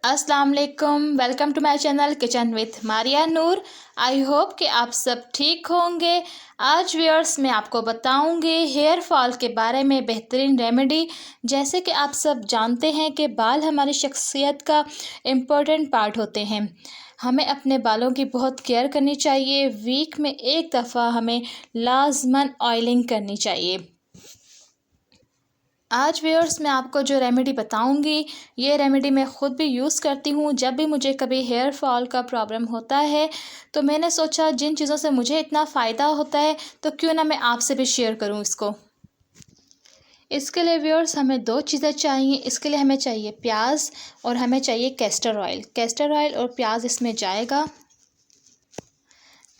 अस्सलाम वालेकुम, welcome to my channel kitchen with Maria Noor. I hope कि आप सब ठीक होंगे। आज व्यूअर्स मैं आपको बताऊंगी हेयर फॉल के बारे में बेहतरीन रेमेडी। जैसे कि आप सब जानते हैं कि बाल हमारी शख्सियत का इम्पोर्टेंट पार्ट होते हैं। हमें अपने बालों की बहुत केयर करनी चाहिए। वीक में एक दफ़ा हमें लाजमन ऑयलिंग करनी चाहिए। आज व्यूअर्स मैं आपको जो रेमेडी बताऊंगी, ये रेमेडी मैं ख़ुद भी यूज़ करती हूँ। जब भी मुझे कभी हेयर फॉल का प्रॉब्लम होता है तो मैंने सोचा जिन चीज़ों से मुझे इतना फ़ायदा होता है तो क्यों ना मैं आपसे भी शेयर करूँ इसको। इसके लिए व्यूअर्स हमें दो चीज़ें चाहिए। इसके लिए हमें चाहिए प्याज और हमें चाहिए कैस्टर ऑयल। कैस्टर ऑयल और प्याज इसमें जाएगा।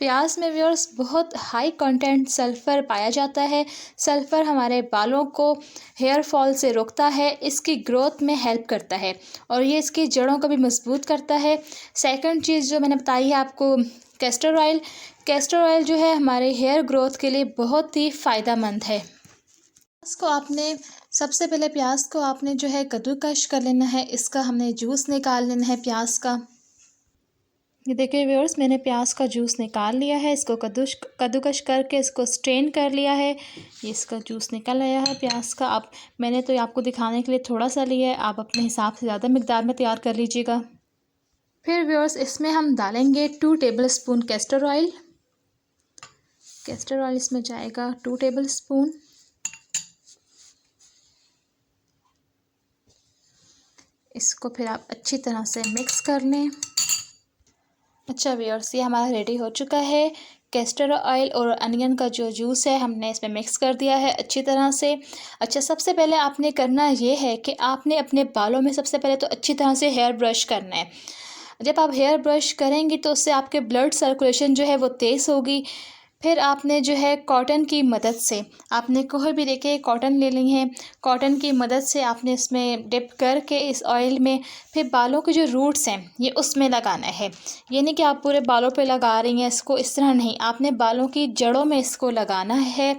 प्याज में व्यूअर्स बहुत हाई कंटेंट सल्फ़र पाया जाता है। सल्फ़र हमारे बालों को हेयर फॉल से रोकता है, इसकी ग्रोथ में हेल्प करता है और ये इसकी जड़ों को भी मजबूत करता है। सेकंड चीज़ जो मैंने बताई है आपको, कैस्टर ऑयल। कैस्टर ऑयल जो है हमारे हेयर ग्रोथ के लिए बहुत ही फ़ायदेमंद है। इसको आपने सबसे पहले प्याज को आपने जो है कद्दूकश कर लेना है। इसका हमने जूस निकाल लेना है प्याज का। ये देखिए व्यूअर्स, मैंने प्याज का जूस निकाल लिया है। इसको कद्दूकश करके इसको स्ट्रेन कर लिया है। ये इसका जूस निकल आया है प्याज का। अब मैंने तो आपको दिखाने के लिए थोड़ा सा लिया है, आप अपने हिसाब से ज़्यादा मिकदार में तैयार कर लीजिएगा। फिर व्यूअर्स इसमें हम डालेंगे 2 tablespoon castor oil. Castor oil इसमें जाएगा 2 टेबलस्पून। इसको फिर आप अच्छी तरह से मिक्स कर लें। अच्छा व्यूअर्स, ये हमारा रेडी हो चुका है। कैस्टर ऑयल और अनियन का जो जूस है हमने इसमें मिक्स कर दिया है अच्छी तरह से। अच्छा, सबसे पहले आपने करना ये है कि आपने अपने बालों में सबसे पहले तो अच्छी तरह से हेयर ब्रश करना है। जब आप हेयर ब्रश करेंगी तो उससे आपके ब्लड सर्कुलेशन जो है वो तेज़ होगी। फिर आपने जो है कॉटन की मदद से, आपने कोई भी देखिए कॉटन ले ली है, कॉटन की मदद से आपने इसमें डिप करके इस ऑयल में फिर बालों के जो रूट्स हैं ये उसमें लगाना है। ये नहीं कि आप पूरे बालों पे लगा रही हैं इसको, इस तरह नहीं, आपने बालों की जड़ों में इसको लगाना है।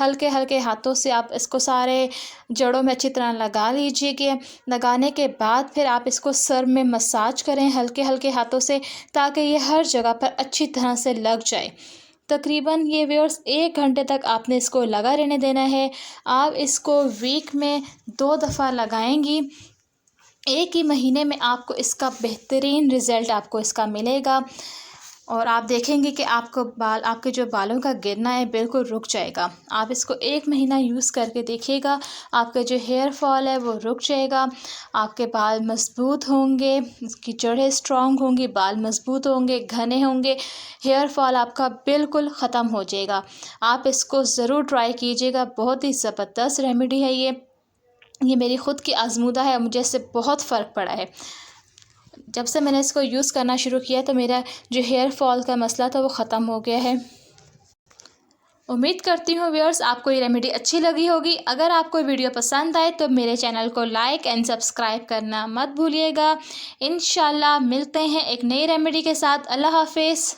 हल्के हल्के हाथों से आप इसको सारे जड़ों में अच्छी तरह लगा लीजिएगा। लगाने के बाद फिर आप इसको सर में मसाज करें हल्के हल्के हाथों से, ताकि ये हर जगह पर अच्छी तरह से लग जाए। तकरीबन ये व्यूअर्स 1 घंटे तक आपने इसको लगा रहने देना है। आप इसको वीक में 2 दफ़ा लगाएंगी। एक ही महीने में आपको इसका बेहतरीन रिज़ल्ट आपको इसका मिलेगा और आप देखेंगे कि आपके जो बालों का गिरना है बिल्कुल रुक जाएगा। आप इसको 1 महीना यूज़ करके देखिएगा, आपका जो हेयर फॉल है वो रुक जाएगा। आपके बाल मजबूत होंगे, उसकी जड़ें स्ट्रॉन्ग होंगी, बाल मजबूत होंगे, घने होंगे, हेयर फॉल आपका बिल्कुल ख़त्म हो जाएगा। आप इसको ज़रूर ट्राई कीजिएगा। बहुत ही ज़बरदस्त रेमेडी है ये मेरी ख़ुद की आजमूदा है, मुझे इससे बहुत फ़र्क पड़ा है। जब से मैंने इसको यूज़ करना शुरू किया तो मेरा जो हेयर फॉल का मसला था वो ख़त्म हो गया है। उम्मीद करती हूँ व्यूअर्स आपको ये रेमेडी अच्छी लगी होगी। अगर आपको वीडियो पसंद आए तो मेरे चैनल को लाइक एंड सब्सक्राइब करना मत भूलिएगा। इंशाल्लाह मिलते हैं एक नई रेमेडी के साथ। अल्लाह हाफिज़।